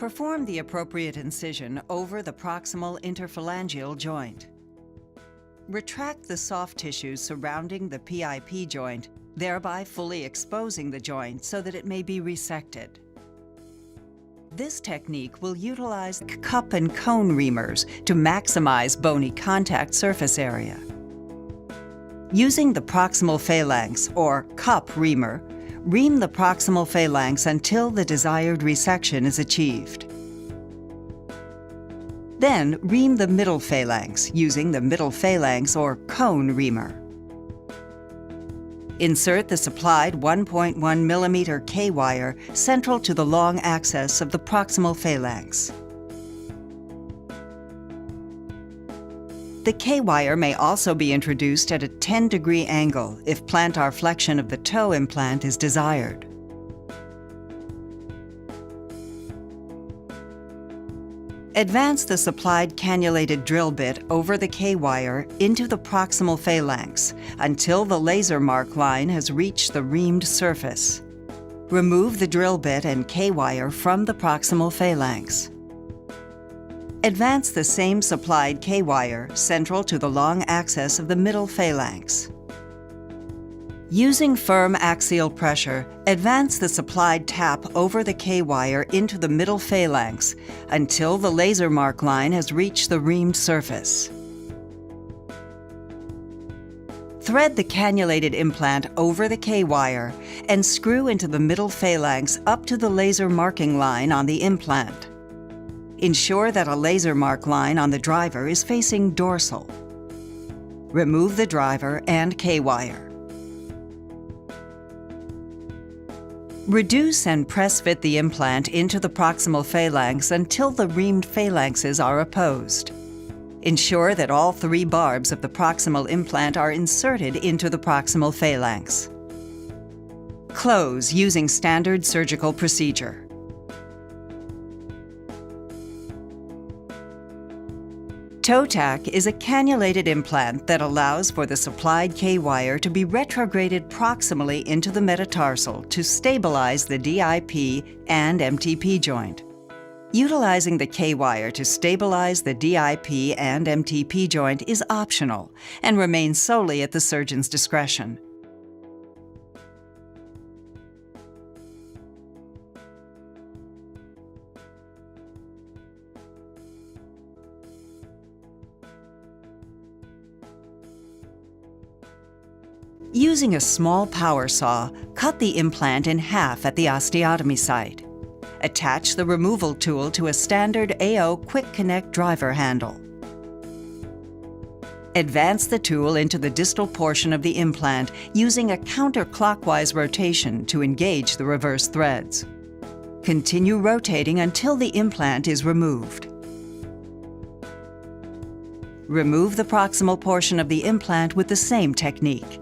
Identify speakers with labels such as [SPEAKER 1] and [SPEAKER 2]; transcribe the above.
[SPEAKER 1] Perform the appropriate incision over the proximal interphalangeal joint. Retract the soft tissues surrounding the PIP joint, thereby fully exposing the joint so that it may be resected. This technique will utilize cup and cone reamers to maximize bony contact surface area. Using the proximal phalanx, or cup reamer, ream the proximal phalanx until the desired resection is achieved. Then ream the middle phalanx using the middle phalanx or cone reamer. Insert the supplied 1.1 mm K-wire central to the long axis of the proximal phalanx. The K-wire may also be introduced at a 10-degree angle if plantar flexion of the toe implant is desired. Advance the supplied cannulated drill bit over the K-wire into the proximal phalanx until the laser mark line has reached the reamed surface. Remove the drill bit and K-wire from the proximal phalanx. Advance the same supplied K-wire central to the long axis of the middle phalanx. Using firm axial pressure, advance the supplied tap over the K-wire into the middle phalanx until the laser mark line has reached the reamed surface. Thread the cannulated implant over the K-wire and screw into the middle phalanx up to the laser marking line on the implant. Ensure that a laser mark line on the driver is facing dorsal. Remove the driver and K-wire. Reduce and press fit the implant into the proximal phalanx until the reamed phalanxes are opposed. Ensure that all 3 barbs of the proximal implant are inserted into the proximal phalanx. Close using standard surgical procedure. ToeTac is a cannulated implant that allows for the supplied K-wire to be retrograded proximally into the metatarsal to stabilize the DIP and MTP joint. Utilizing the K-wire to stabilize the DIP and MTP joint is optional and remains solely at the surgeon's discretion. Using a small power saw, cut the implant in half at the osteotomy site. Attach the removal tool to a standard AO Quick Connect driver handle. Advance the tool into the distal portion of the implant using a counterclockwise rotation to engage the reverse threads. Continue rotating until the implant is removed. Remove the proximal portion of the implant with the same technique.